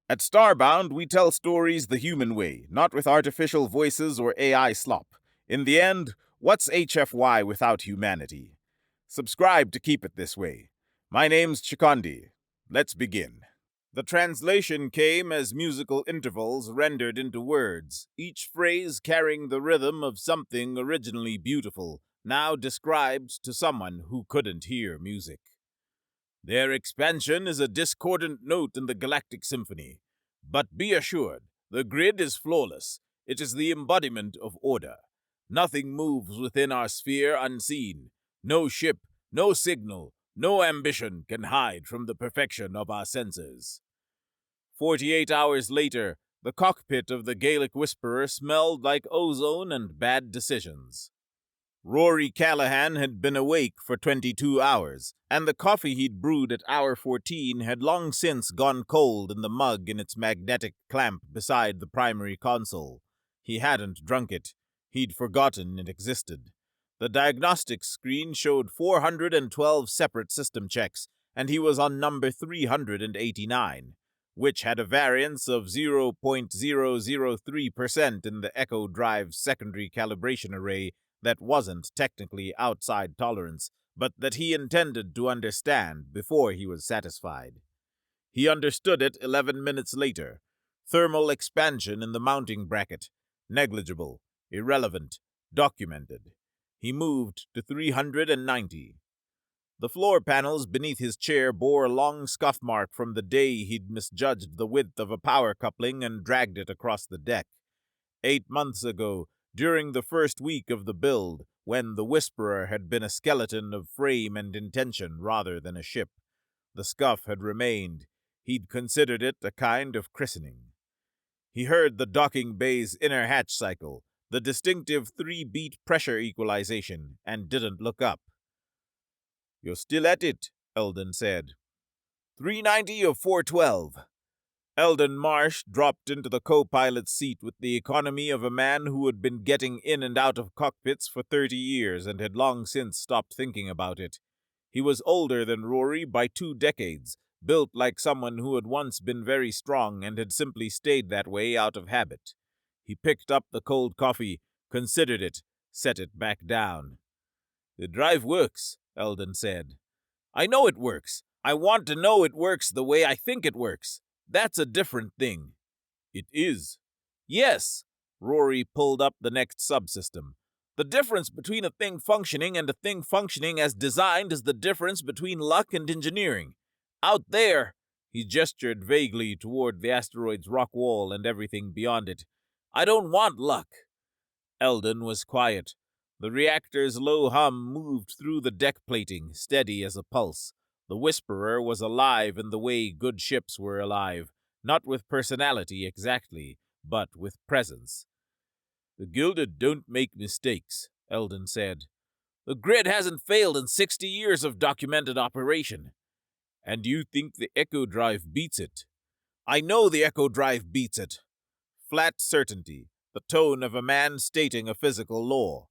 At Starbound, we tell stories the human way, not with artificial voices or AI slop. In the end, what's HFY without humanity? Subscribe to keep it this way. My name's Chikondi. Let's begin. The translation came as musical intervals rendered into words, each phrase carrying the rhythm of something originally beautiful, now described to someone who couldn't hear music. Their expansion is a discordant note in the galactic symphony. But be assured, the grid is flawless. It is the embodiment of order. Nothing moves within our sphere unseen. No ship, no signal, no ambition can hide from the perfection of our senses. 48 hours later, the cockpit of the Gaelic Whisperer smelled like ozone and bad decisions. Rory Callahan had been awake for 22 hours, and the coffee he'd brewed at hour 14 had long since gone cold in the mug in its magnetic clamp beside the primary console. He hadn't drunk it. He'd forgotten it existed. The diagnostics screen showed 412 separate system checks, and he was on number 389, which had a variance of 0.003% in the Echo Drive's secondary calibration array that wasn't technically outside tolerance, but that he intended to understand before he was satisfied. He understood it 11 minutes later. Thermal expansion in the mounting bracket. Negligible. Irrelevant. Documented. He moved to 390. The floor panels beneath his chair bore a long scuff mark from the day he'd misjudged the width of a power coupling and dragged it across the deck. 8 months ago, during the first week of the build, when the Whisperer had been a skeleton of frame and intention rather than a ship. The scuff had remained. He'd considered it a kind of christening. He heard the docking bay's inner hatch cycle, the distinctive 3-beat pressure equalization, and didn't look up. "You're still at it," Eldon said. 390 or 412. Eldon Marsh dropped into the co-pilot's seat with the economy of a man who had been getting in and out of cockpits for 30 years and had long since stopped thinking about it. He was older than Rory by 2 decades, built like someone who had once been very strong and had simply stayed that way out of habit. He picked up the cold coffee, considered it, set it back down. "The drive works," Eldon said. "I know it works. I want to know it works the way I think it works. That's a different thing." "It is." "Yes." Rory pulled up the next subsystem. "The difference between a thing functioning and a thing functioning as designed is the difference between luck and engineering. Out there," he gestured vaguely toward the asteroid's rock wall and everything beyond it, "I don't want luck." Eldon was quiet. The reactor's low hum moved through the deck plating, steady as a pulse. The Whisperer was alive in the way good ships were alive, not with personality exactly, but with presence. "The Gilded don't make mistakes," Eldon said. "The grid hasn't failed in 60 years of documented operation." "And you think the Echo Drive beats it?" "I know the Echo Drive beats it." Flat certainty, the tone of a man stating a physical law.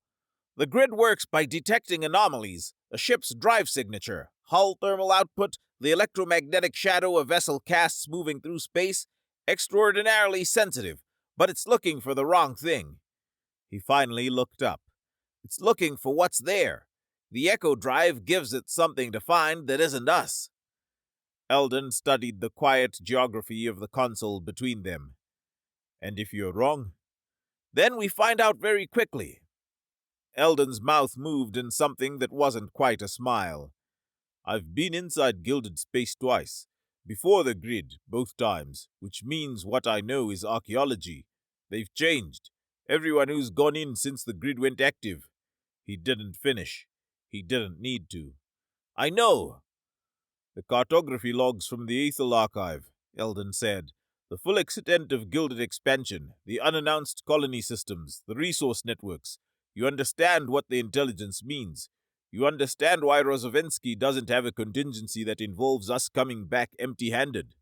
"The grid works by detecting anomalies, a ship's drive signature, hull thermal output, the electromagnetic shadow a vessel casts moving through space. Extraordinarily sensitive, but it's looking for the wrong thing." He finally looked up. "It's looking for what's there. The Echo Drive gives it something to find that isn't us." Eldon studied the quiet geography of the console between them. "And if you're wrong?" "Then we find out very quickly." Eldon's mouth moved in something that wasn't quite a smile. "I've been inside Gilded space twice. Before the grid, both times, which means what I know is archaeology. They've changed. Everyone who's gone in since the grid went active." He didn't finish. He didn't need to. "I know." "The cartography logs from the Ethel Archive," Eldon said. "The full extent of Gilded expansion, the unannounced colony systems, the resource networks. You understand what the intelligence means. You understand why Rozovensky doesn't have a contingency that involves us coming back empty-handed."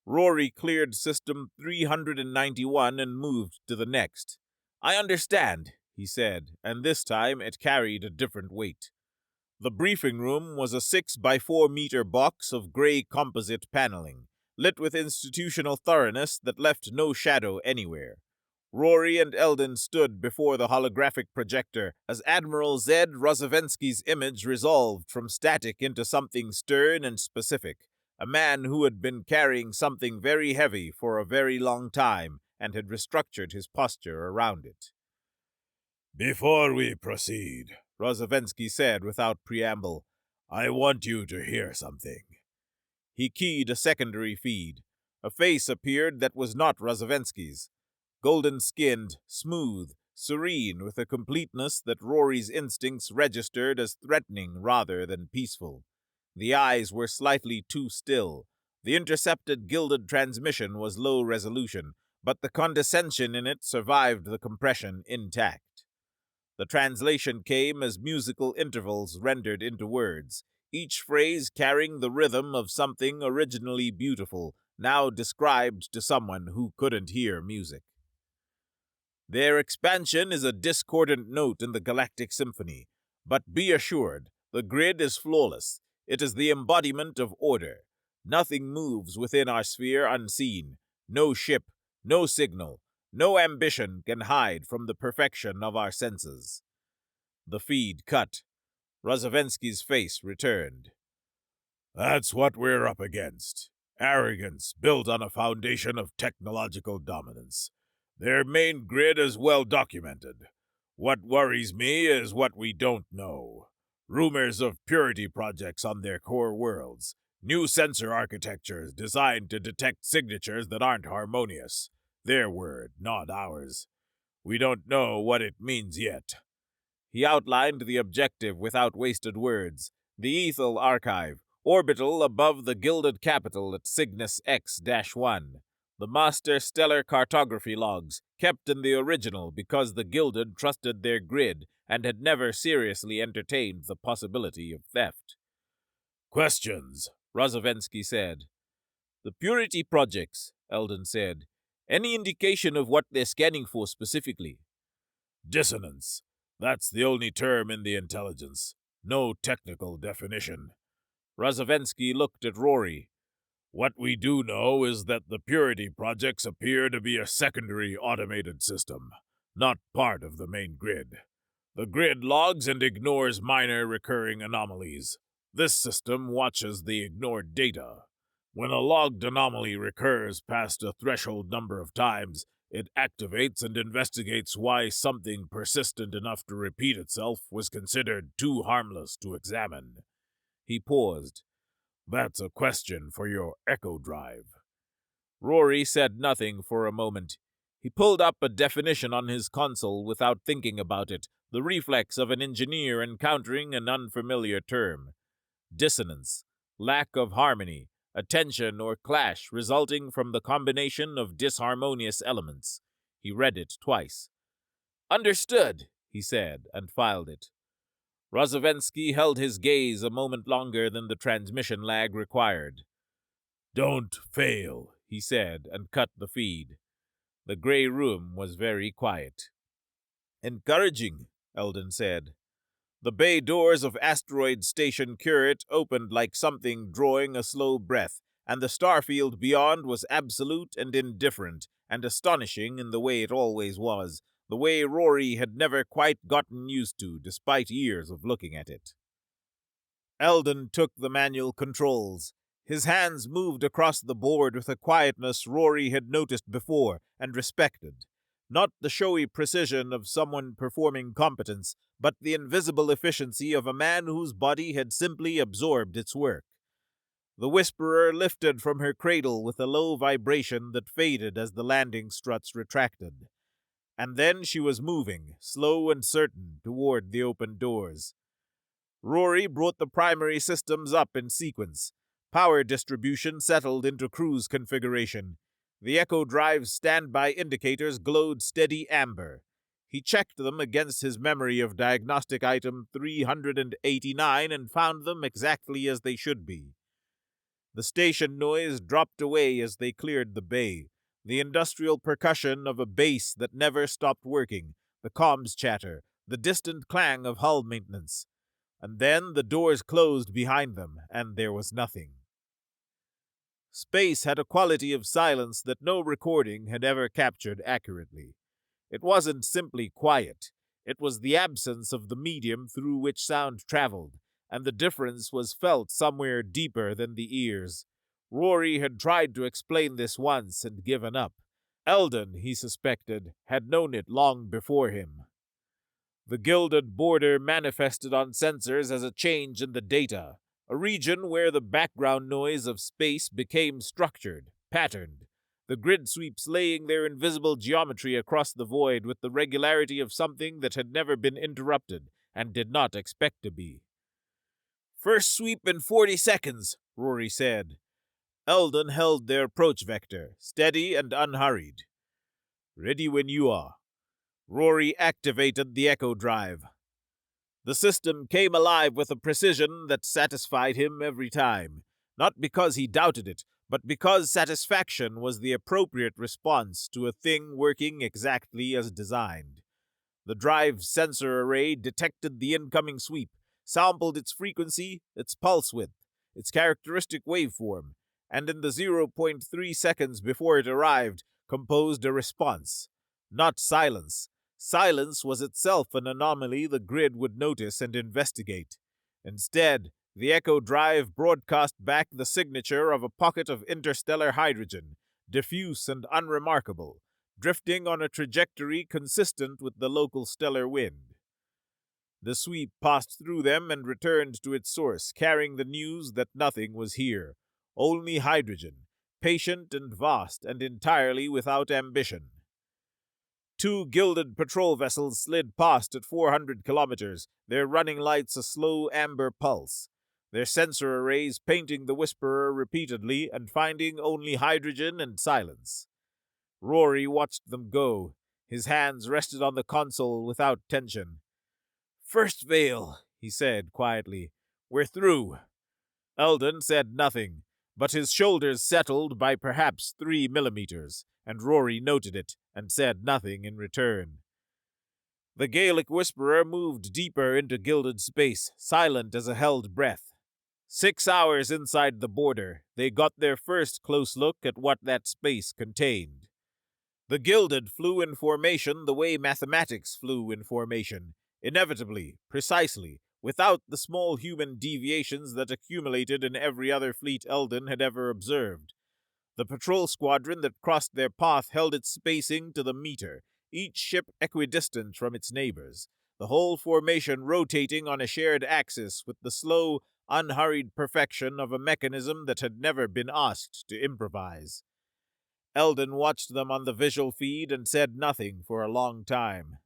Rory cleared System 391 and moved to the next. "I understand," he said, and this time it carried a different weight. The briefing room was a 6 by 4 meter box of gray composite paneling. lit with institutional thoroughness that left no shadow anywhere. Rory and Eldon stood before the holographic projector as Admiral Zed Rozovensky's image resolved from static into something stern and specific, a man who had been carrying something very heavy for a very long time and had restructured his posture around it. "Before we proceed," Rozovensky said without preamble, "I want you to hear something." He keyed a secondary feed. A face appeared that was not Rozovensky's. Golden-skinned, smooth, serene, with a completeness that Rory's instincts registered as threatening rather than peaceful. The eyes were slightly too still. The intercepted gilded transmission was low resolution, but the condescension in it survived the compression intact. The translation came as musical intervals rendered into words, each phrase carrying the rhythm of something originally beautiful, now described to someone who couldn't hear music. Their expansion is a discordant note in the galactic symphony, but be assured, the grid is flawless. It is the embodiment of order. Nothing moves within our sphere unseen. No ship, no signal, no ambition can hide from the perfection of our senses. The feed cut. Rozovensky's face returned. "That's what we're up against. Arrogance built on a foundation of technological dominance. Their main grid is well documented. What worries me is what we don't know. Rumors of purity projects on their core worlds. New sensor architectures designed to detect signatures that aren't harmonious. Their word, not ours. We don't know what it means yet." He outlined the objective without wasted words. The Ethel Archive, orbital above the Gilded Capital at Cygnus X-1. The master stellar cartography logs, kept in the original because the Gilded trusted their grid and had never seriously entertained the possibility of theft. "Questions," Rozovensky said. "The Purity projects," Eldon said. "Any indication of what they're scanning for specifically?" "Dissonance. That's the only term in the intelligence. No technical definition." Rozovensky looked at Rory. "What we do know is that the Purity projects appear to be a secondary automated system, not part of the main grid. The grid logs and ignores minor recurring anomalies. This system watches the ignored data. When a logged anomaly recurs past a threshold number of times, it activates and investigates why something persistent enough to repeat itself was considered too harmless to examine." He paused. "That's a question for your echo drive." Rory said nothing for a moment. He pulled up a definition on his console without thinking about it, the reflex of an engineer encountering an unfamiliar term. Dissonance, lack of harmony, a tension or clash resulting from the combination of disharmonious elements. He read it twice. "Understood," he said, and filed it. Rozovensky held his gaze a moment longer than the transmission lag required. "Don't fail," he said, and cut the feed. The gray room was very quiet. "Encouraging," Eldon said. The bay doors of Asteroid Station Curate opened like something drawing a slow breath, and the starfield beyond was absolute and indifferent, and astonishing in the way it always was, the way Rory had never quite gotten used to, despite years of looking at it. Eldon took the manual controls. His hands moved across the board with a quietness Rory had noticed before and respected. Not the showy precision of someone performing competence, but the invisible efficiency of a man whose body had simply absorbed its work. The Whisperer lifted from her cradle with a low vibration that faded as the landing struts retracted. And then she was moving, slow and certain, toward the open doors. Rory brought the primary systems up in sequence. Power distribution settled into cruise configuration. The Echo Drive's standby indicators glowed steady amber. He checked them against his memory of diagnostic item 389 and found them exactly as they should be. The station noise dropped away as they cleared the bay, the industrial percussion of a base that never stopped working, the comms chatter, the distant clang of hull maintenance. And then the doors closed behind them, and there was nothing. Space had a quality of silence that no recording had ever captured accurately. It wasn't simply quiet. It was the absence of the medium through which sound traveled, and the difference was felt somewhere deeper than the ears. Rory had tried to explain this once and given up. Eldon, he suspected, had known it long before him. The gilded border manifested on sensors as a change in the data, a region where the background noise of space became structured, patterned, the grid sweeps laying their invisible geometry across the void with the regularity of something that had never been interrupted and did not expect to be. "First sweep in 40 seconds, Rory said. Eldon held their approach vector, steady and unhurried. "Ready when you are." Rory activated the echo drive. The system came alive with a precision that satisfied him every time, not because he doubted it, but because satisfaction was the appropriate response to a thing working exactly as designed. The drive's sensor array detected the incoming sweep, sampled its frequency, its pulse width, its characteristic waveform, and in the 0.3 seconds before it arrived, composed a response. Not silence. Silence was itself an anomaly the grid would notice and investigate. Instead, the echo drive broadcast back the signature of a pocket of interstellar hydrogen, diffuse and unremarkable, drifting on a trajectory consistent with the local stellar wind. The sweep passed through them and returned to its source, carrying the news that nothing was here, only hydrogen, patient and vast and entirely without ambition. 2 gilded patrol vessels slid past at 400 kilometers, their running lights a slow amber pulse, their sensor arrays painting the Whisperer repeatedly and finding only hydrogen and silence. Rory watched them go. His hands rested on the console without tension. "First veil," he said quietly. "We're through." Eldon said nothing, but his shoulders settled by perhaps 3 millimeters, and Rory noted it and said nothing in return. The Gaelic Whisperer moved deeper into gilded space, silent as a held breath. 6 hours inside the border, they got their first close look at what that space contained. The Gilded flew in formation the way mathematics flew in formation, inevitably, precisely, without the small human deviations that accumulated in every other fleet Eldon had ever observed. The patrol squadron that crossed their path held its spacing to the meter, each ship equidistant from its neighbors, the whole formation rotating on a shared axis with the slow, unhurried perfection of a mechanism that had never been asked to improvise. Eldon watched them on the visual feed and said nothing for a long time.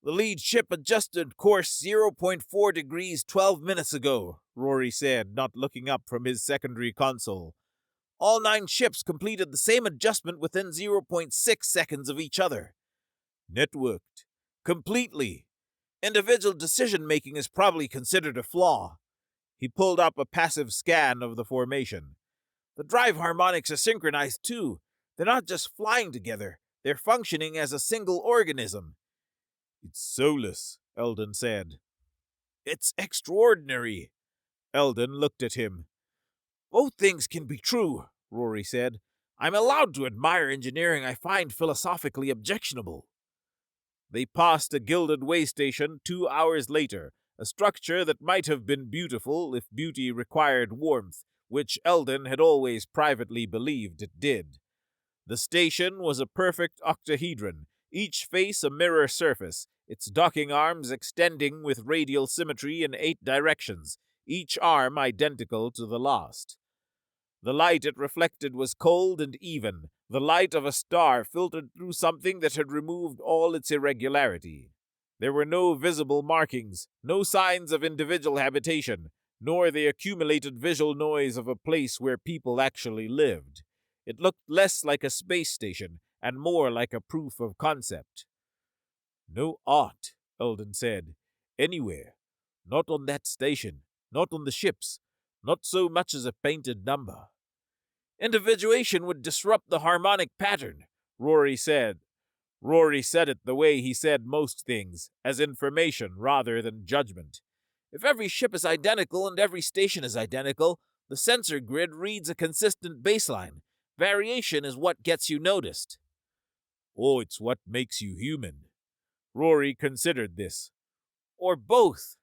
"The lead ship adjusted course 0.4 degrees 12 minutes ago," Rory said, not looking up from his secondary console. "All 9 ships completed the same adjustment within 0.6 seconds of each other. Networked. Completely. Individual decision-making is probably considered a flaw." He pulled up a passive scan of the formation. "The drive harmonics are synchronized too. They're not just flying together, they're functioning as a single organism." "It's soulless," Eldon said. "It's extraordinary." Eldon looked at him. "Both things can be true," Rory said. "I'm allowed to admire engineering I find philosophically objectionable." They passed a gilded way station 2 hours later, a structure that might have been beautiful if beauty required warmth, which Eldon had always privately believed it did. The station was a perfect octahedron, each face a mirror surface, its docking arms extending with radial symmetry in 8 directions, each arm identical to the last. The light it reflected was cold and even, the light of a star filtered through something that had removed all its irregularity. There were no visible markings, no signs of individual habitation, nor the accumulated visual noise of a place where people actually lived. It looked less like a space station and more like a proof of concept. "No art," Eldon said, "anywhere. Not on that station, not on the ships, not so much as a painted number." "Individuation would disrupt the harmonic pattern," Rory said. Rory said it the way he said most things, as information rather than judgment. "If every ship is identical and every station is identical, The sensor grid reads a consistent baseline. Variation is what gets you noticed. Oh, it's what makes you human. Rory considered this. Or both.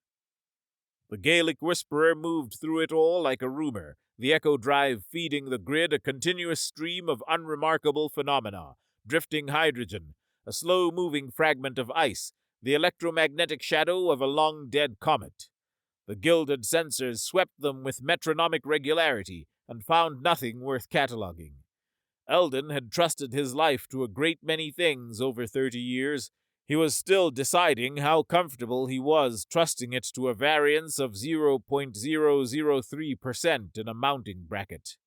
The Gaelic Whisperer moved through it all like a rumor, the echo drive feeding the grid a continuous stream of unremarkable phenomena: drifting hydrogen, a slow-moving fragment of ice, the electromagnetic shadow of a long-dead comet. The gilded sensors swept them with metronomic regularity and found nothing worth cataloging. Eldon had trusted his life to a great many things over 30 years. He was still deciding how comfortable he was trusting it to a variance of 0.003% in a mounting bracket.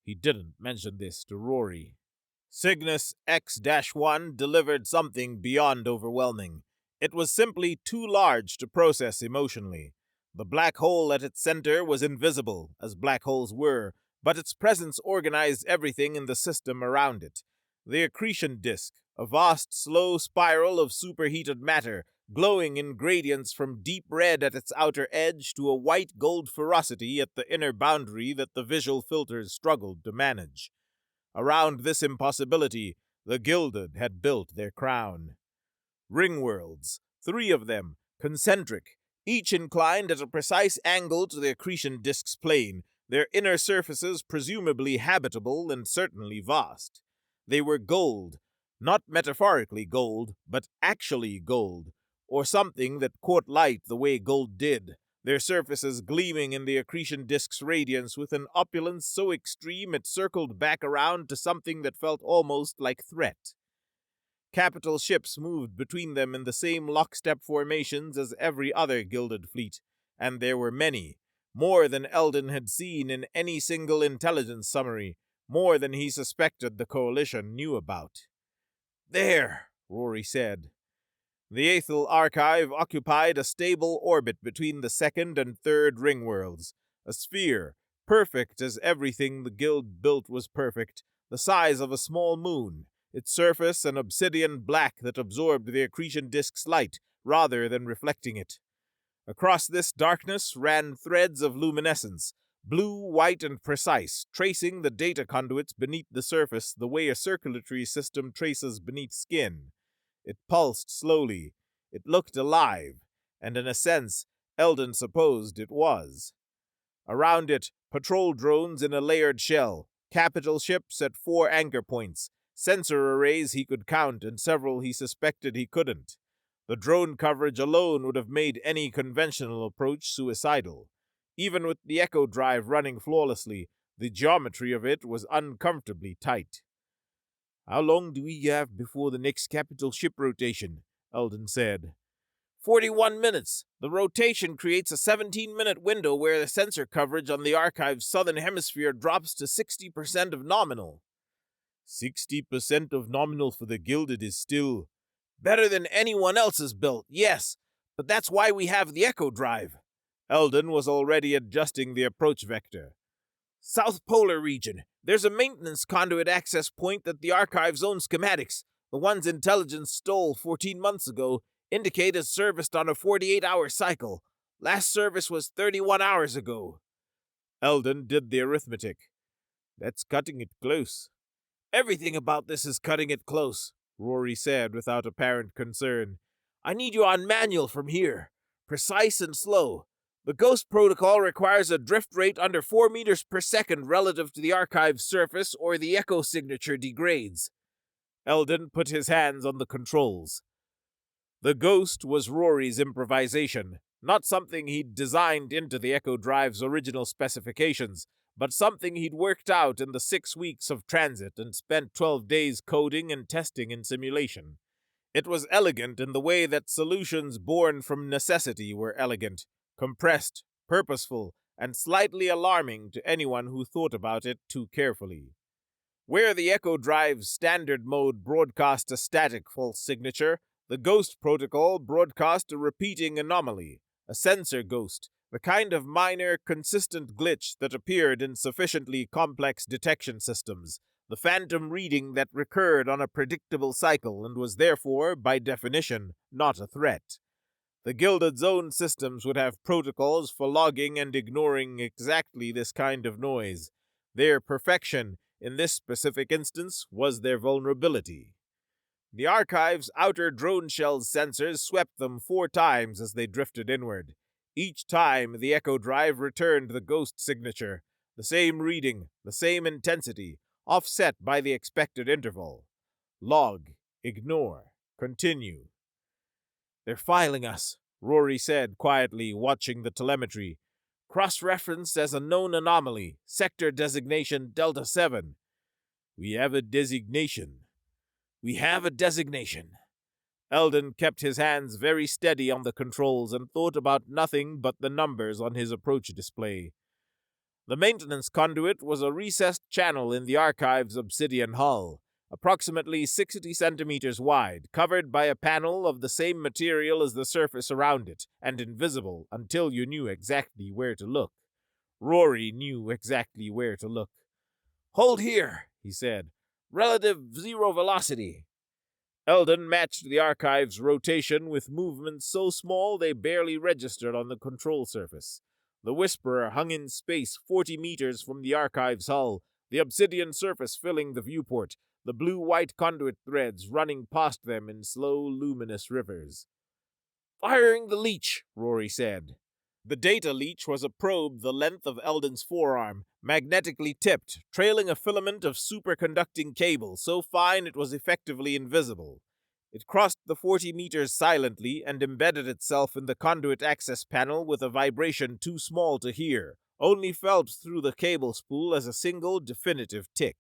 He didn't mention this to Rory. Cygnus X-1 delivered something beyond overwhelming. It was simply too large to process emotionally. The black hole at its center was invisible, as black holes were, but its presence organized everything in the system around it. The accretion disk, a vast, slow spiral of superheated matter, glowing in gradients from deep red at its outer edge to a white-gold ferocity at the inner boundary that the visual filters struggled to manage. Around this impossibility, the Gilded had built their crown. Ring worlds, 3 of them, concentric, each inclined at a precise angle to the accretion disk's plane, their inner surfaces presumably habitable and certainly vast. They were gold, not metaphorically gold, but actually gold, or something that caught light the way gold did, their surfaces gleaming in the accretion disk's radiance with an opulence so extreme it circled back around to something that felt almost like threat. Capital ships moved between them in the same lockstep formations as every other gilded fleet, and there were many, more than Eldon had seen in any single intelligence summary, more than he suspected the Coalition knew about. "There," Rory said. The Aethel Archive occupied a stable orbit between the second and third ring worlds, a sphere, perfect as everything the Guild built was perfect, the size of a small moon, its surface an obsidian black that absorbed the accretion disk's light rather than reflecting it. Across this darkness ran threads of luminescence, blue, white, and precise, tracing the data conduits beneath the surface the way a circulatory system traces beneath skin. It pulsed slowly. It looked alive, and in a sense, Eldon supposed it was. Around it, patrol drones in a layered shell, capital ships at 4 anchor points, sensor arrays he could count and several he suspected he couldn't. The drone coverage alone would have made any conventional approach suicidal. Even with the echo drive running flawlessly, the geometry of it was uncomfortably tight. "How long do we have before the next capital ship rotation?" Eldon said. 41 minutes. The rotation creates a 17-minute window where the sensor coverage on the archive's southern hemisphere drops to 60% of nominal. 60% of nominal for the Gilded is still better than anyone else's built, yes, but that's why we have the echo drive. Eldon was already adjusting the approach vector. South Polar region. There's a maintenance conduit access point that the archive's own schematics, the ones intelligence stole 14 months ago, indicate is serviced on a 48-hour cycle. Last service was 31 hours ago. Eldon did the arithmetic. That's cutting it close. Everything about this is cutting it close, Rory said without apparent concern. I need you on manual from here. Precise and slow. The Ghost protocol requires a drift rate under 4 meters per second relative to the archive's surface or the echo signature degrades. Eldon put his hands on the controls. The Ghost was Rory's improvisation, not something he'd designed into the Echo Drive's original specifications, but something he'd worked out in the 6 weeks of transit and spent 12 days coding and testing in simulation. It was elegant in the way that solutions born from necessity were elegant, compressed, purposeful, and slightly alarming to anyone who thought about it too carefully. Where the Echo Drive's standard mode broadcast a static false signature, the Ghost protocol broadcast a repeating anomaly, a sensor ghost, the kind of minor, consistent glitch that appeared in sufficiently complex detection systems, the phantom reading that recurred on a predictable cycle and was therefore, by definition, not a threat. The Gilded Zone systems would have protocols for logging and ignoring exactly this kind of noise. Their perfection, in this specific instance, was their vulnerability. The Archive's outer drone shell's sensors swept them 4 times as they drifted inward. Each time, the echo drive returned the ghost signature, the same reading, the same intensity, offset by the expected interval. Log, ignore, continue. They're filing us, Rory said quietly, watching the telemetry. Cross-referenced as a known anomaly, sector designation Delta 7. We have a designation. We have a designation. Eldon kept his hands very steady on the controls and thought about nothing but the numbers on his approach display. The maintenance conduit was a recessed channel in the Archive's obsidian hull, approximately 60 centimeters wide, covered by a panel of the same material as the surface around it, and invisible until you knew exactly where to look. Rory knew exactly where to look. "Hold here," he said. "Relative zero velocity." Eldon matched the Archive's rotation with movements so small they barely registered on the control surface. The Whisperer hung in space 40 meters from the Archive's hull, the obsidian surface filling the viewport, the blue-white conduit threads running past them in slow, luminous rivers. "Firing the leech," Rory said. The data leech was a probe the length of Eldon's forearm, magnetically tipped, trailing a filament of superconducting cable so fine it was effectively invisible. It crossed the 40 meters silently and embedded itself in the conduit access panel with a vibration too small to hear, only felt through the cable spool as a single definitive tick.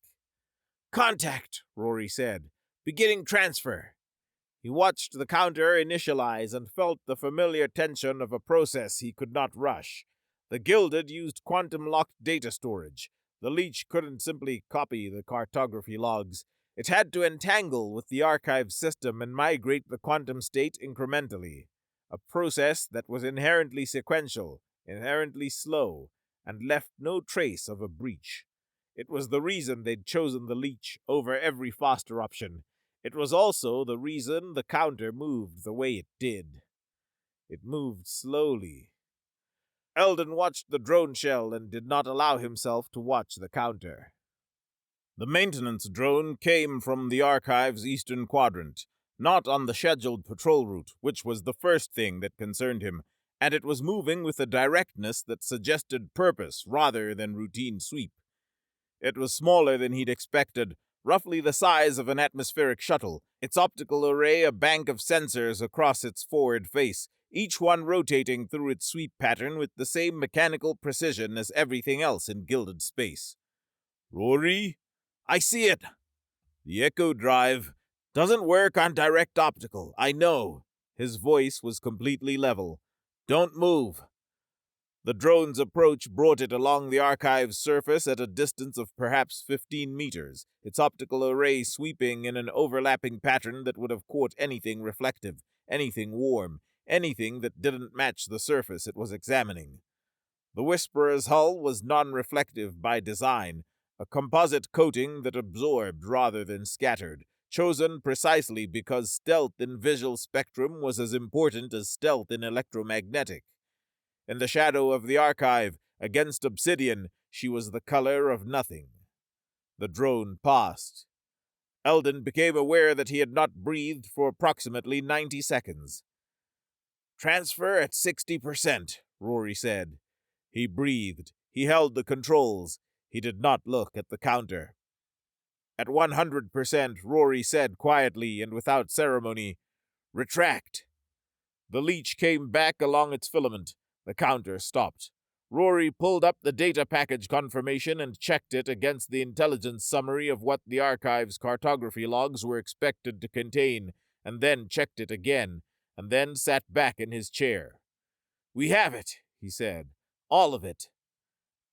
"Contact," Rory said. "Beginning transfer." He watched the counter initialize and felt the familiar tension of a process he could not rush. The Gilded used quantum-locked data storage. The leech couldn't simply copy the cartography logs. It had to entangle with the archive system and migrate the quantum state incrementally. A process that was inherently sequential, inherently slow, and left no trace of a breach. It was the reason they'd chosen the leech over every faster option. It was also the reason the counter moved the way it did. It moved slowly. Eldon watched the drone shell and did not allow himself to watch the counter. The maintenance drone came from the Archive's eastern quadrant, not on the scheduled patrol route, which was the first thing that concerned him, and it was moving with a directness that suggested purpose rather than routine sweep. It was smaller than he'd expected, roughly the size of an atmospheric shuttle, its optical array a bank of sensors across its forward face, each one rotating through its sweep pattern with the same mechanical precision as everything else in Gilded space. "Rory? I see it! The echo drive doesn't work on direct optical, I know." His voice was completely level. "Don't move." The drone's approach brought it along the Archive's surface at a distance of perhaps 15 meters, its optical array sweeping in an overlapping pattern that would have caught anything reflective, anything warm, anything that didn't match the surface it was examining. The Whisperer's hull was non-reflective by design, a composite coating that absorbed rather than scattered, chosen precisely because stealth in visual spectrum was as important as stealth in electromagnetic. In the shadow of the Archive, against obsidian, she was the color of nothing. The drone passed. Eldon became aware that he had not breathed for approximately 90 seconds. "Transfer at 60%, Rory said. He breathed. He held the controls. He did not look at the counter. At 100%, Rory said quietly and without ceremony, "Retract." The leech came back along its filament. The counter stopped. Rory pulled up the data package confirmation and checked it against the intelligence summary of what the Archive's cartography logs were expected to contain, and then checked it again, and then sat back in his chair. "We have it," he said. "All of it."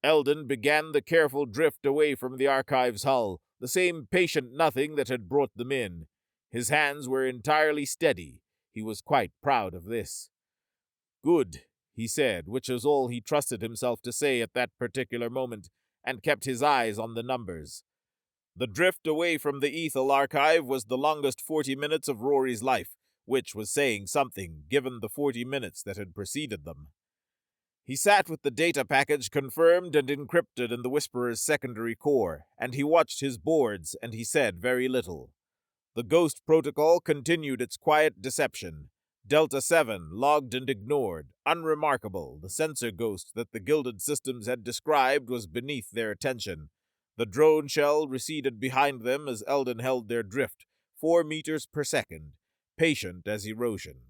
Eldon began the careful drift away from the Archive's hull, the same patient nothing that had brought them in. His hands were entirely steady. He was quite proud of this. "Good," he said, which was all he trusted himself to say at that particular moment, and kept his eyes on the numbers. The drift away from the Ethel Archive was the longest 40 minutes of Rory's life. which was saying something given the 40 minutes that had preceded them. He sat with the data package confirmed and encrypted in the Whisperer's secondary core, and he watched his boards, and he said very little. The Ghost Protocol continued its quiet deception. Delta 7 logged and ignored. Unremarkable, the sensor ghost that the Gilded systems had described was beneath their attention. The drone shell receded behind them as Eldon held their drift, 4 meters per second, patient as erosion.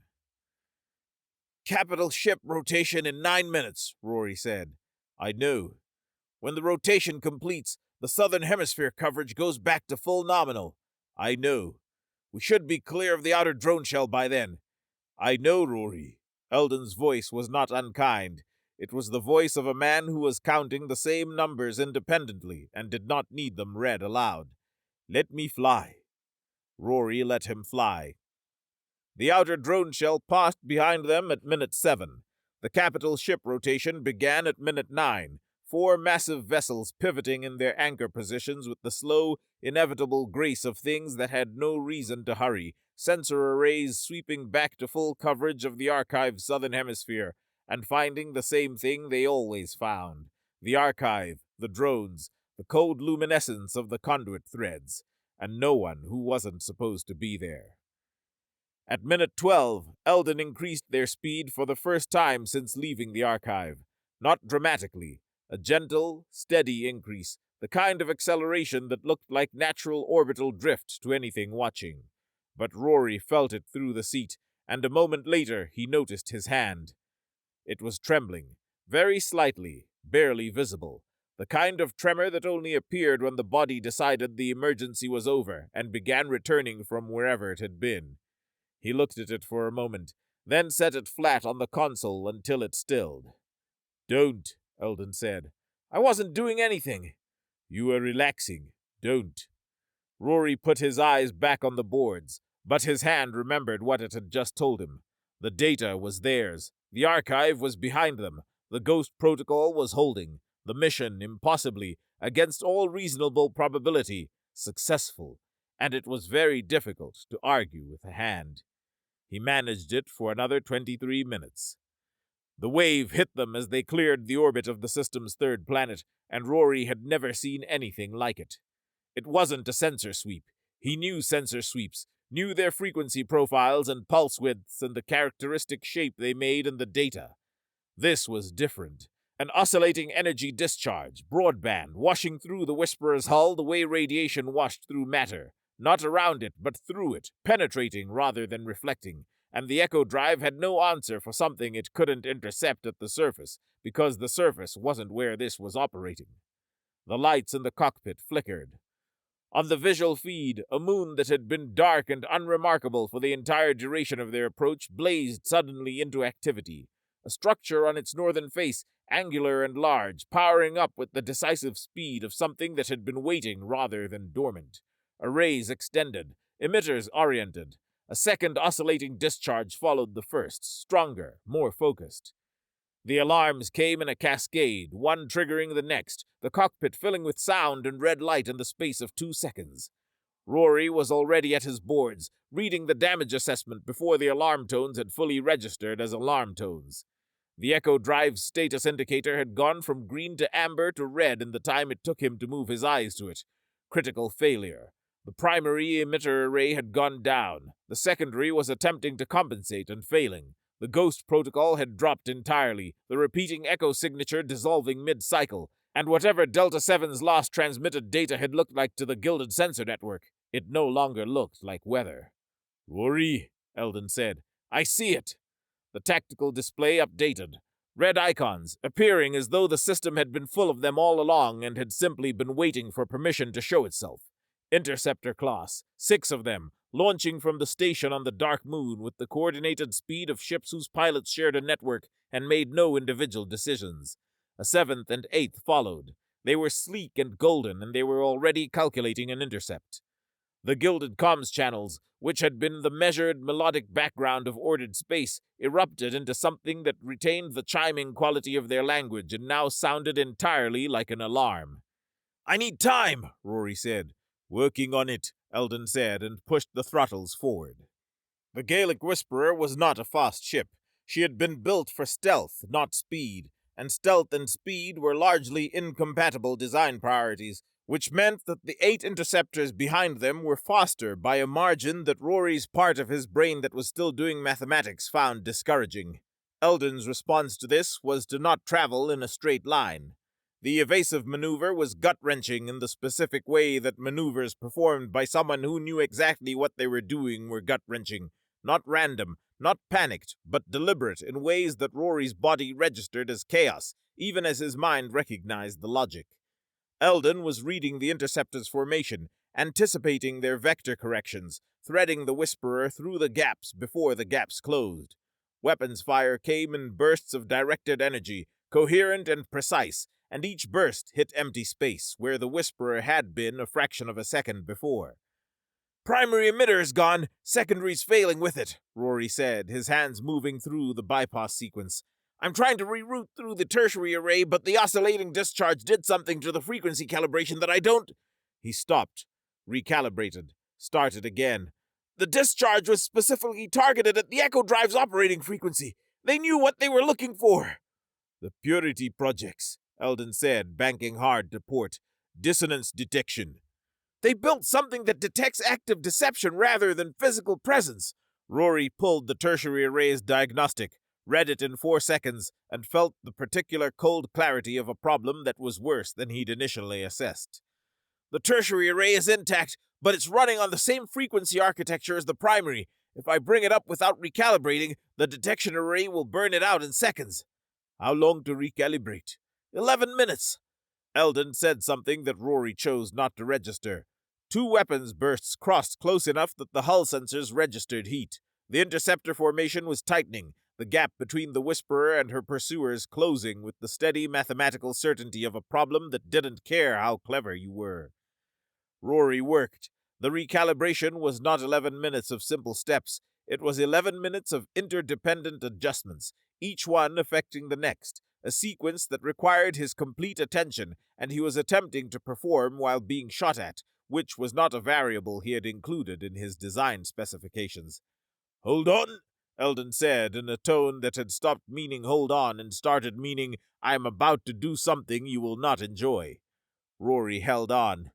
"Capital ship rotation in 9 minutes, Rory said. "I know. When the rotation completes, the southern hemisphere coverage goes back to full nominal. "I know. We should be clear of the outer drone shell by then. "I know, Rory." Eldon's voice was not unkind. It was the voice of a man who was counting the same numbers independently and did not need them read aloud. "Let me fly." Rory let him fly. The outer drone shell passed behind them at minute 7. The capital ship rotation began at minute 9, 4 massive vessels pivoting in their anchor positions with the slow, inevitable grace of things that had no reason to hurry, sensor arrays sweeping back to full coverage of the archived southern hemisphere, and finding the same thing they always found: the archive, the drones, the cold luminescence of the conduit threads, and no one who wasn't supposed to be there. At minute 12, Eldon increased their speed for the first time since leaving the archive. Not dramatically, a gentle, steady increase, the kind of acceleration that looked like natural orbital drift to anything watching. But Rory felt it through the seat, and a moment later he noticed his hand. It was trembling, very slightly, barely visible, the kind of tremor that only appeared when the body decided the emergency was over and began returning from wherever it had been. He looked at it for a moment, then set it flat on the console until it stilled. "Don't," Eldon said. "I wasn't doing anything." "You were relaxing. Don't." Rory put his eyes back on the boards, but his hand remembered what it had just told him. The data was theirs. The archive was behind them. The Ghost Protocol was holding. The mission, impossibly, against all reasonable probability, successful, and it was very difficult to argue with a hand. He managed it for another 23 minutes. The wave hit them as they cleared the orbit of the system's third planet, and Rory had never seen anything like it. It wasn't a sensor sweep. He knew sensor sweeps, knew their frequency profiles and pulse widths and the characteristic shape they made in the data. This was different. An oscillating energy discharge, broadband, washing through the Whisperer's hull the way radiation washed through matter. Not around it, but through it, penetrating rather than reflecting, and the echo drive had no answer for something it couldn't intercept at the surface, because the surface wasn't where this was operating. The lights in the cockpit flickered. On the visual feed, a moon that had been dark and unremarkable for the entire duration of their approach blazed suddenly into activity. A structure on its northern face, angular and large, powering up with the decisive speed of something that had been waiting rather than dormant. Arrays extended, emitters oriented. A second oscillating discharge followed the first, stronger, more focused. The alarms came in a cascade, one triggering the next, the cockpit filling with sound and red light in the space of 2 seconds. Rory was already at his boards, reading the damage assessment before the alarm tones had fully registered as alarm tones. The Echo Drive's status indicator had gone from green to amber to red in the time it took him to move his eyes to it. Critical failure. The primary emitter array had gone down. The secondary was attempting to compensate and failing. The Ghost Protocol had dropped entirely, the repeating echo signature dissolving mid-cycle, and whatever Delta 7's lost transmitted data had looked like to the Gilded sensor network, it no longer looked like weather. "Rory," Eldon said, "I see it." The tactical display updated. Red icons, appearing as though the system had been full of them all along and had simply been waiting for permission to show itself. Interceptor class, 6 of them, launching from the station on the dark moon with the coordinated speed of ships whose pilots shared a network and made no individual decisions. A 7th and 8th followed. They were sleek and golden, and they were already calculating an intercept. The Gilded comms channels, which had been the measured, melodic background of ordered space, erupted into something that retained the chiming quality of their language and now sounded entirely like an alarm. "I need time," Rory said. "Working on it," Eldon said, and pushed the throttles forward. The Gaelic Whisperer was not a fast ship. She had been built for stealth, not speed, and stealth and speed were largely incompatible design priorities, which meant that the 8 interceptors behind them were faster by a margin that Rory's part of his brain that was still doing mathematics found discouraging. Eldon's response to this was to not travel in a straight line. The evasive maneuver was gut-wrenching in the specific way that maneuvers performed by someone who knew exactly what they were doing were gut-wrenching. Not random, not panicked, but deliberate in ways that Rory's body registered as chaos, even as his mind recognized the logic. Eldon was reading the interceptor's formation, anticipating their vector corrections, threading the Whisperer through the gaps before the gaps closed. Weapons fire came in bursts of directed energy, coherent and precise, and each burst hit empty space where the Whisperer had been a fraction of a second before. "Primary emitter's gone, secondary's failing with it," Rory said, his hands moving through the bypass sequence. "I'm trying to reroute through the tertiary array, but the oscillating discharge did something to the frequency calibration that I don't—" He stopped, recalibrated, started again. "The discharge was specifically targeted at the Echo Drive's operating frequency. They knew what they were looking for." "The Purity projects," Eldon said, banking hard to port. "Dissonance detection." "They built something that detects active deception rather than physical presence." Rory pulled the tertiary array's diagnostic, read it in 4 seconds, and felt the particular cold clarity of a problem that was worse than he'd initially assessed. "The tertiary array is intact, but it's running on the same frequency architecture as the primary. If I bring it up without recalibrating, the detection array will burn it out in seconds." "How long to recalibrate?" 11 minutes. Eldon said something that Rory chose not to register. 2 weapons bursts crossed close enough that the hull sensors registered heat. The interceptor formation was tightening, the gap between the Whisperer and her pursuers closing with the steady mathematical certainty of a problem that didn't care how clever you were. Rory worked. The recalibration was not 11 minutes of simple steps. It was 11 minutes of interdependent adjustments, each one affecting the next, a sequence that required his complete attention, and he was attempting to perform while being shot at, which was not a variable he had included in his design specifications. "Hold on," Eldon said in a tone that had stopped meaning hold on and started meaning I am about to do something you will not enjoy. Rory held on.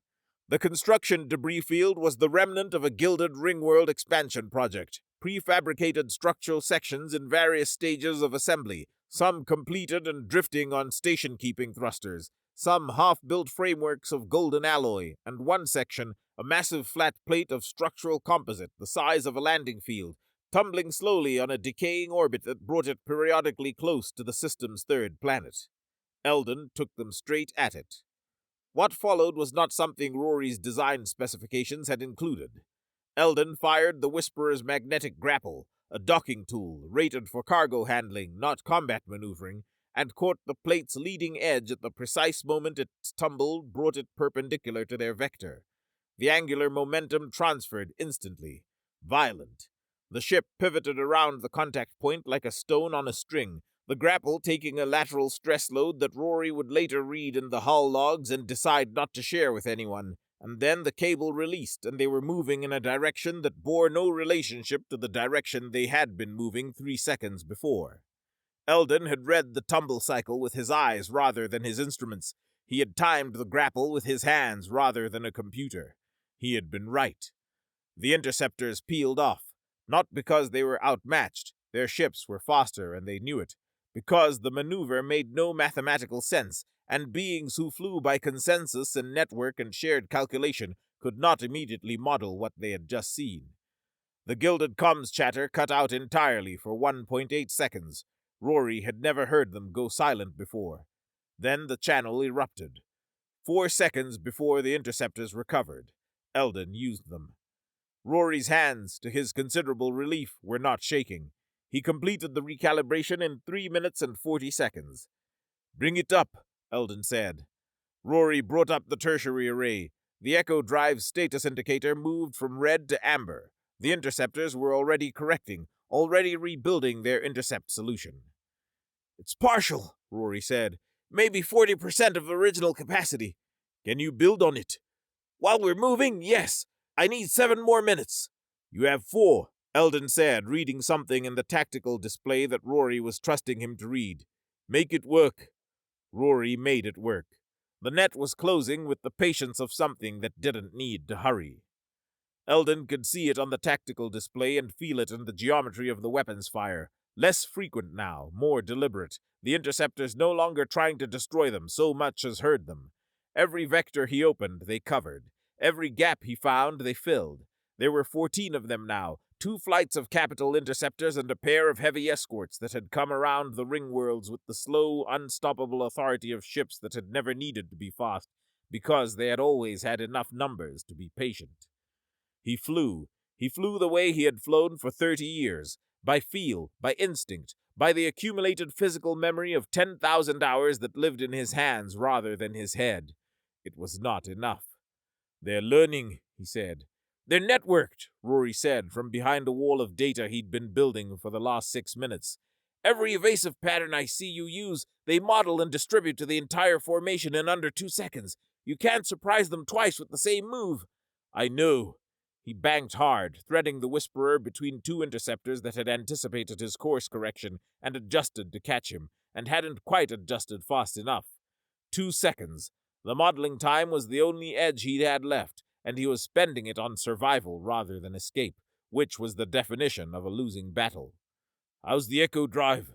The construction debris field was the remnant of a Gilded Ringworld expansion project, prefabricated structural sections in various stages of assembly, some completed and drifting on station-keeping thrusters, some half-built frameworks of golden alloy, and one section, a massive flat plate of structural composite the size of a landing field, tumbling slowly on a decaying orbit that brought it periodically close to the system's 3rd planet. Eldon took them straight at it. What followed was not something Rory's design specifications had included. Eldon fired the Whisperer's magnetic grapple, a docking tool rated for cargo handling, not combat maneuvering, and caught the plate's leading edge at the precise moment its tumble brought it perpendicular to their vector. The angular momentum transferred instantly. Violent. The ship pivoted around the contact point like a stone on a string, the grapple taking a lateral stress load that Rory would later read in the hull logs and decide not to share with anyone. And then the cable released, and they were moving in a direction that bore no relationship to the direction they had been moving 3 seconds before. Eldon had read the tumble cycle with his eyes rather than his instruments. He had timed the grapple with his hands rather than a computer. He had been right. The interceptors peeled off, not because they were outmatched. Their ships were faster, and they knew it. Because the maneuver made no mathematical sense, and beings who flew by consensus and network and shared calculation could not immediately model what they had just seen. The Gilded comms chatter cut out entirely for 1.8 seconds. Rory had never heard them go silent before. Then the channel erupted. 4 seconds before the interceptors recovered. Eldon used them. Rory's hands, to his considerable relief, were not shaking. He completed the recalibration in 3 minutes and 40 seconds. "Bring it up," Eldon said. Rory brought up the tertiary array. The Echo Drive's status indicator moved from red to amber. The interceptors were already correcting, already rebuilding their intercept solution. "It's partial," Rory said. "Maybe 40% of original capacity." "Can you build on it?" "While we're moving, yes. I need 7 more minutes." "You have 4. Eldon said, reading something in the tactical display that Rory was trusting him to read. Make it work. Rory made it work. The net was closing with the patience of something that didn't need to hurry. Eldon could see it on the tactical display and feel it in the geometry of the weapons fire. Less frequent now, more deliberate. The interceptors no longer trying to destroy them so much as hurt them. Every vector he opened, they covered. Every gap he found, they filled. There were 14 of them now, 2 flights of capital interceptors and a pair of heavy escorts that had come around the ring worlds with the slow, unstoppable authority of ships that had never needed to be fast, because they had always had enough numbers to be patient. He flew. He flew the way he had flown for 30 years, by feel, by instinct, by the accumulated physical memory of 10,000 hours that lived in his hands rather than his head. It was not enough. They're learning, he said. They're networked, Rory said from behind a wall of data he'd been building for the last 6 minutes. Every evasive pattern I see you use, they model and distribute to the entire formation in under 2 seconds. You can't surprise them twice with the same move. I know. He banked hard, threading the Whisperer between 2 interceptors that had anticipated his course correction and adjusted to catch him, and hadn't quite adjusted fast enough. 2 seconds. The modeling time was the only edge he had left, and he was spending it on survival rather than escape, which was the definition of a losing battle. How's the echo drive?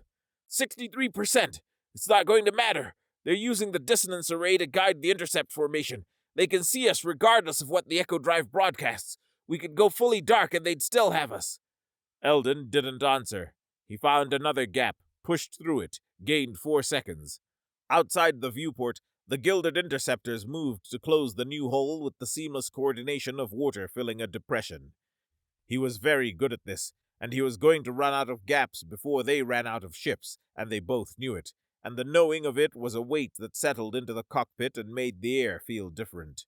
63%. It's not going to matter. They're using the dissonance array to guide the intercept formation. They can see us regardless of what the echo drive broadcasts. We could go fully dark and they'd still have us. Eldon didn't answer. He found another gap, pushed through it, gained 4 seconds. Outside the viewport, the Gilded Interceptors moved to close the new hole with the seamless coordination of water filling a depression. He was very good at this, and he was going to run out of gaps before they ran out of ships, and they both knew it, and the knowing of it was a weight that settled into the cockpit and made the air feel different.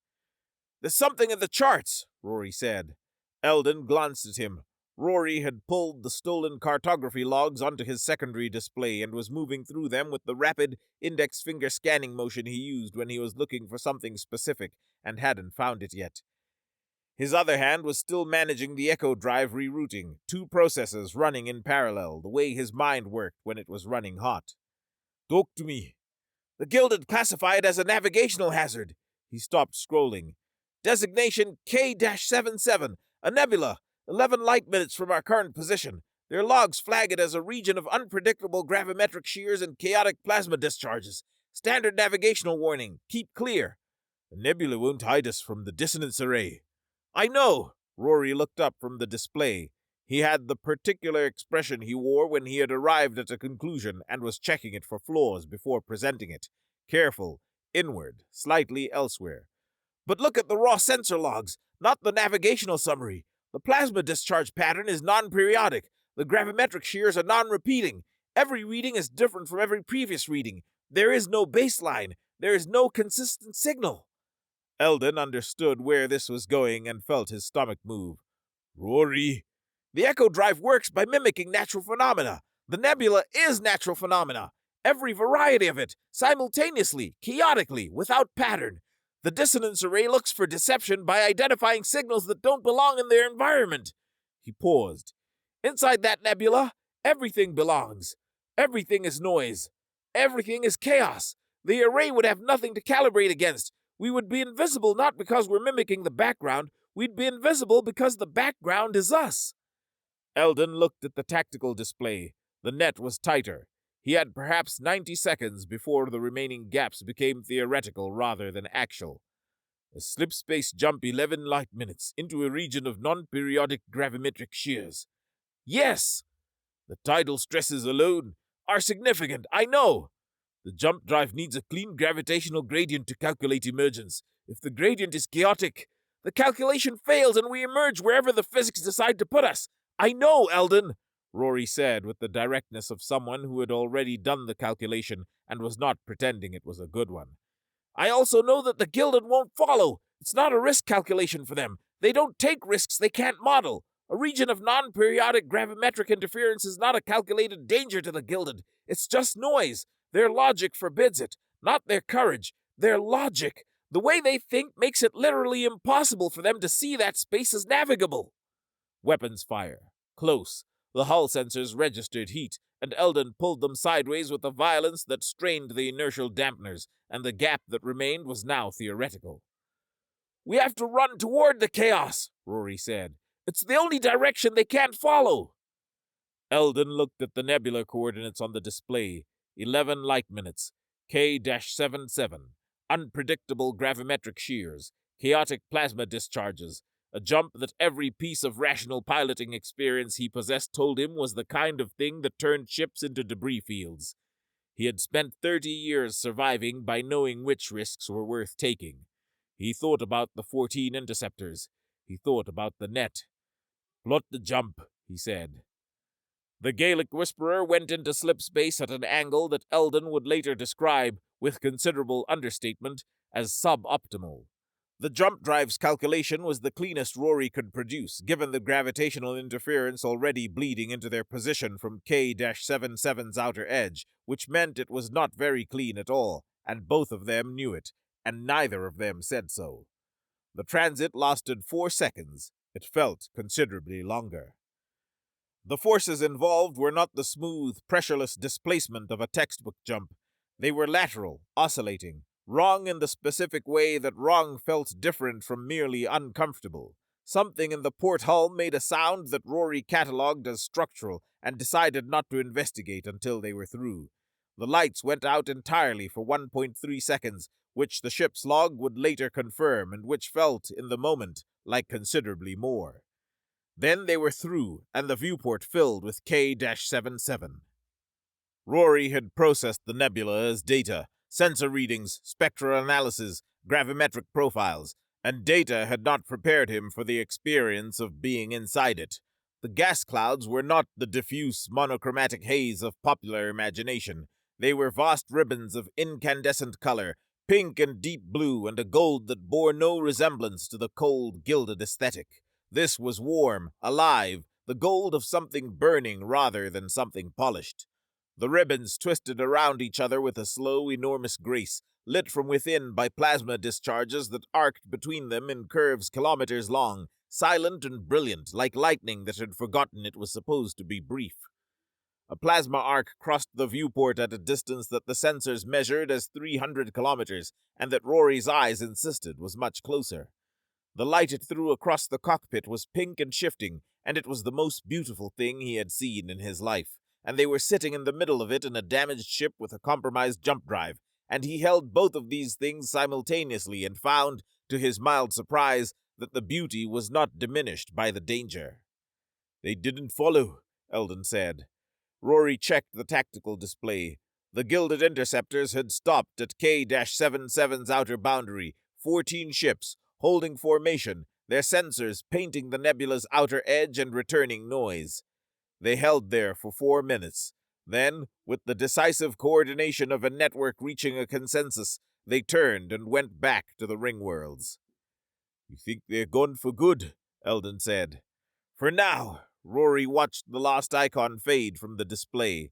There's something in the charts, Rory said. Eldon glanced at him. Rory had pulled the stolen cartography logs onto his secondary display and was moving through them with the rapid index finger scanning motion he used when he was looking for something specific and hadn't found it yet. His other hand was still managing the echo drive rerouting, 2 processes running in parallel, the way his mind worked when it was running hot. Talk to me. The Gilded classify it as a navigational hazard. He stopped scrolling. Designation K-77, a nebula, 11 light minutes from our current position. Their logs flag it as a region of unpredictable gravimetric shears and chaotic plasma discharges. Standard navigational warning, keep clear. The nebula won't hide us from the dissonance array. I know. Rory looked up from the display. He had the particular expression he wore when he had arrived at a conclusion and was checking it for flaws before presenting it. Careful, inward, slightly elsewhere. But look at the raw sensor logs, not the navigational summary. The plasma discharge pattern is non-periodic. The gravimetric shears are non-repeating. Every reading is different from every previous reading. There is no baseline. There is no consistent signal. Eldon understood where this was going and felt his stomach move. Rory. The echo drive works by mimicking natural phenomena. The nebula is natural phenomena. Every variety of it, simultaneously, chaotically, without pattern. The dissonance array looks for deception by identifying signals that don't belong in their environment. He paused. Inside that nebula, everything belongs. Everything is noise. Everything is chaos. The array would have nothing to calibrate against. We would be invisible not because we're mimicking the background. We'd be invisible because the background is us. Eldon looked at the tactical display. The net was tighter. He had perhaps 90 seconds before the remaining gaps became theoretical rather than actual. A slip space jump 11 light minutes into a region of non-periodic gravimetric shears. Yes! The tidal stresses alone are significant, I know. The jump drive needs a clean gravitational gradient to calculate emergence. If the gradient is chaotic, the calculation fails and we emerge wherever the physics decide to put us. I know, Eldon, Rory said with the directness of someone who had already done the calculation and was not pretending it was a good one. I also know that the Gilded won't follow. It's not a risk calculation for them. They don't take risks they can't model. A region of non-periodic gravimetric interference is not a calculated danger to the Gilded. It's just noise. Their logic forbids it, not their courage. Their logic. The way they think makes it literally impossible for them to see that space as navigable. Weapons fire. Close. The hull sensors registered heat, and Eldon pulled them sideways with a violence that strained the inertial dampeners, and the gap that remained was now theoretical. "We have to run toward the chaos," Rory said. "It's the only direction they can't follow." Eldon looked at the nebula coordinates on the display. 11 light minutes. K-77. Unpredictable gravimetric shears. Chaotic plasma discharges. A jump that every piece of rational piloting experience he possessed told him was the kind of thing that turned ships into debris fields. He had spent 30 years surviving by knowing which risks were worth taking. He thought about the 14 interceptors. He thought about the net. "Plot the jump," he said. The Gaelic Whisperer went into slip space at an angle that Eldon would later describe, with considerable understatement, as suboptimal. The jump drive's calculation was the cleanest Rory could produce, given the gravitational interference already bleeding into their position from K-77's outer edge, which meant it was not very clean at all, and both of them knew it, and neither of them said so. The transit lasted 4 seconds. It felt considerably longer. The forces involved were not the smooth, pressureless displacement of a textbook jump. They were lateral, oscillating, wrong in the specific way that wrong felt different from merely uncomfortable. Something in the port hull made a sound that Rory catalogued as structural and decided not to investigate until they were through. The lights went out entirely for 1.3 seconds, which the ship's log would later confirm and which felt, in the moment, like considerably more. Then they were through, and the viewport filled with K-77. Rory had processed the nebula as data, sensor readings, spectral analysis, gravimetric profiles, and data had not prepared him for the experience of being inside it. The gas clouds were not the diffuse, monochromatic haze of popular imagination. They were vast ribbons of incandescent color, pink and deep blue, and a gold that bore no resemblance to the cold, gilded aesthetic. This was warm, alive, the gold of something burning rather than something polished. The ribbons twisted around each other with a slow, enormous grace, lit from within by plasma discharges that arced between them in curves kilometers long, silent and brilliant, like lightning that had forgotten it was supposed to be brief. A plasma arc crossed the viewport at a distance that the sensors measured as 300 kilometers, and that Rory's eyes insisted was much closer. The light it threw across the cockpit was pink and shifting, and it was the most beautiful thing he had seen in his life, and they were sitting in the middle of it in a damaged ship with a compromised jump drive, and he held both of these things simultaneously and found, to his mild surprise, that the beauty was not diminished by the danger. "They didn't follow," Eldon said. Rory checked the tactical display. The Gilded Interceptors had stopped at K-77's outer boundary, 14 ships, holding formation, their sensors painting the nebula's outer edge and returning noise. They held there for 4 minutes. Then, with the decisive coordination of a network reaching a consensus, they turned and went back to the ring worlds. "You think they're gone for good?" Eldon said. "For now." Rory watched the lost icon fade from the display.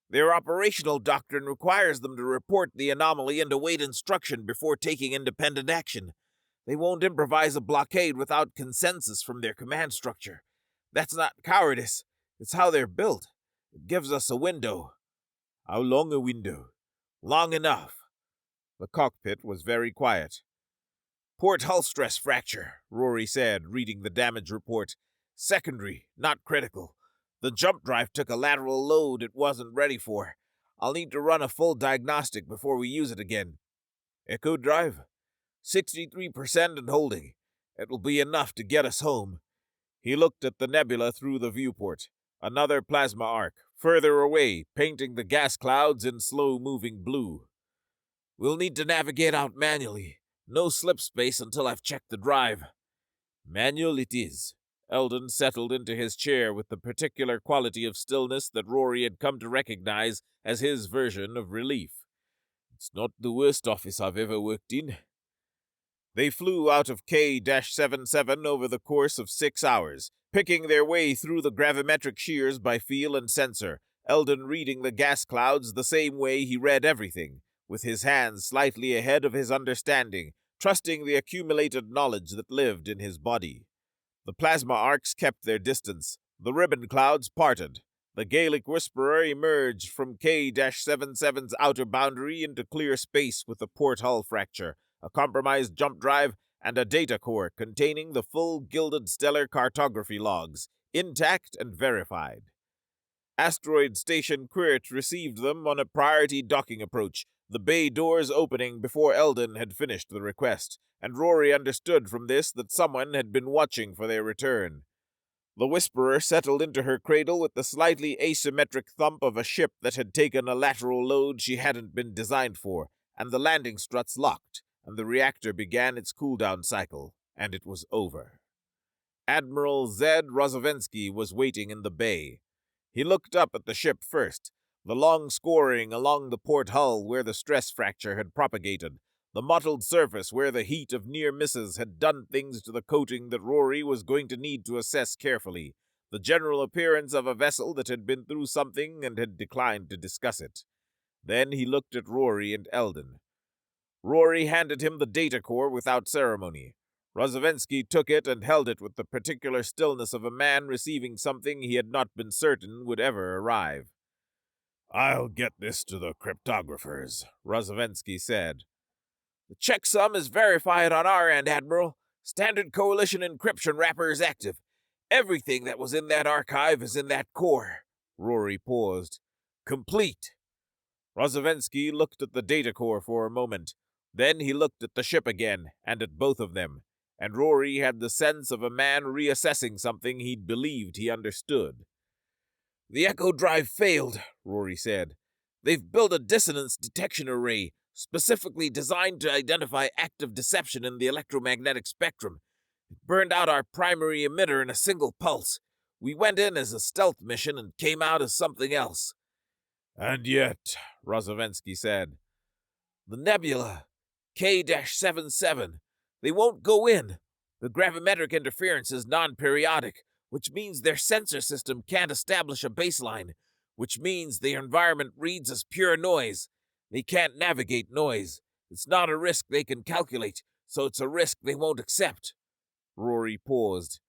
"Their operational doctrine requires them to report the anomaly and await instruction before taking independent action. They won't improvise a blockade without consensus from their command structure. That's not cowardice. It's how they're built. It gives us a window." "How long a window?" "Long enough." The cockpit was very quiet. "Port hull stress fracture," Rory said, reading the damage report. "Secondary, not critical. The jump drive took a lateral load it wasn't ready for. I'll need to run a full diagnostic before we use it again." "Echo drive?" 63% and holding. It'll be enough to get us home." He looked at the nebula through the viewport. Another plasma arc, further away, painting the gas clouds in slow-moving blue. "We'll need to navigate out manually. No slip space until I've checked the drive." "Manual it is." Eldon settled into his chair with the particular quality of stillness that Rory had come to recognize as his version of relief. "It's not the worst office I've ever worked in." They flew out of K-77 over the course of 6 hours, picking their way through the gravimetric shears by feel and sensor, Eldon reading the gas clouds the same way he read everything, with his hands slightly ahead of his understanding, trusting the accumulated knowledge that lived in his body. The plasma arcs kept their distance. The ribbon clouds parted. The Gaelic Whisperer emerged from K-77's outer boundary into clear space with a port hull fracture, a compromised jump drive, and a data core containing the full Gilded Stellar cartography logs, intact and verified. Asteroid Station Quirt received them on a priority docking approach, the bay doors opening before Eldon had finished the request, and Rory understood from this that someone had been watching for their return. The Whisperer settled into her cradle with the slightly asymmetric thump of a ship that had taken a lateral load she hadn't been designed for, and the landing struts locked, and the reactor began its cooldown cycle, and it was over. Admiral Zed Rozovensky was waiting in the bay. He looked up at the ship first, the long scoring along the port hull where the stress fracture had propagated, the mottled surface where the heat of near misses had done things to the coating that Rory was going to need to assess carefully, the general appearance of a vessel that had been through something and had declined to discuss it. Then he looked at Rory and Eldon. Rory handed him the data core without ceremony. Rozovensky took it and held it with the particular stillness of a man receiving something he had not been certain would ever arrive. "I'll get this to the cryptographers," Rozovensky said. "The checksum is verified on our end, Admiral. Standard Coalition encryption wrapper is active. Everything that was in that archive is in that core." Rory paused. "Complete." Rozovensky looked at the data core for a moment. Then he looked at the ship again, and at both of them, and Rory had the sense of a man reassessing something he'd believed he understood. "The echo drive failed," Rory said. "They've built a dissonance detection array, specifically designed to identify active deception in the electromagnetic spectrum. It burned out our primary emitter in a single pulse. We went in as a stealth mission and came out as something else." "And yet," Rozovensky said, "the nebula, K-77, they won't go in. The gravimetric interference is non-periodic, which means their sensor system can't establish a baseline, which means their environment reads as pure noise. They can't navigate noise. It's not a risk they can calculate, so it's a risk they won't accept." Rory paused.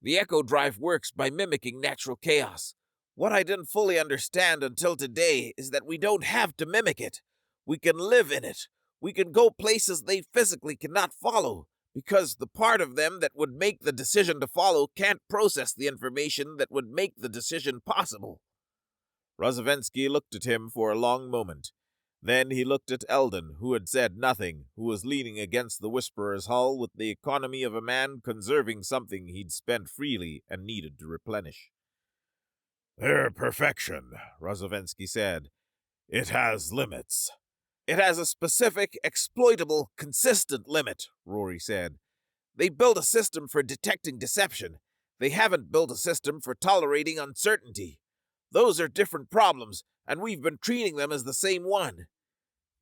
"The echo drive works by mimicking natural chaos. What I didn't fully understand until today is that we don't have to mimic it. We can live in it. We can go places they physically cannot follow, because the part of them that would make the decision to follow can't process the information that would make the decision possible." Rozovensky looked at him for a long moment. Then he looked at Eldon, who had said nothing, who was leaning against the Whisperer's hull with the economy of a man conserving something he'd spent freely and needed to replenish. "Their perfection," Rozovensky said. "It has limits." "It has a specific, exploitable, consistent limit," Rory said. "They built a system for detecting deception. They haven't built a system for tolerating uncertainty. Those are different problems, and we've been treating them as the same one."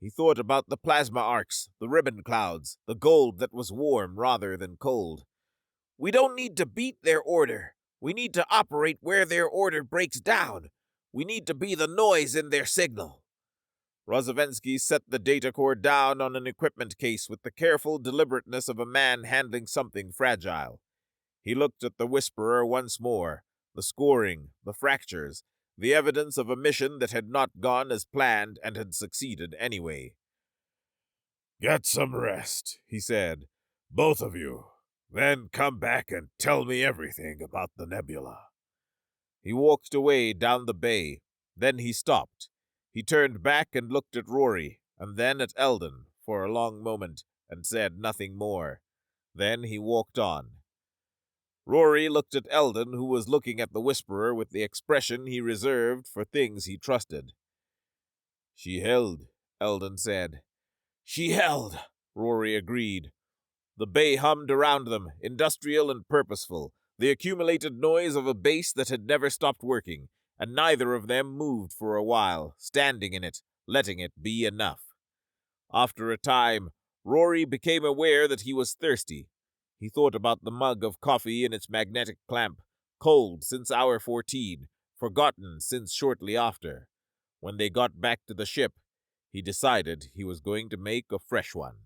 He thought about the plasma arcs, the ribbon clouds, the gold that was warm rather than cold. "We don't need to beat their order. We need to operate where their order breaks down. We need to be the noise in their signal." Rozovensky set the data core down on an equipment case with the careful deliberateness of a man handling something fragile. He looked at the Whisperer once more, the scoring, the fractures, the evidence of a mission that had not gone as planned and had succeeded anyway. "Get some rest," he said, "both of you. Then come back and tell me everything about the nebula." He walked away down the bay. Then he stopped. He turned back and looked at Rory, and then at Eldon, for a long moment, and said nothing more. Then he walked on. Rory looked at Eldon, who was looking at the Whisperer with the expression he reserved for things he trusted. "She held," Eldon said. "She held," Rory agreed. The bay hummed around them, industrial and purposeful, the accumulated noise of a base that had never stopped working, and neither of them moved for a while, standing in it, letting it be enough. After a time, Rory became aware that he was thirsty. He thought about the mug of coffee in its magnetic clamp, cold since hour 14, forgotten since shortly after. When they got back to the ship, he decided he was going to make a fresh one.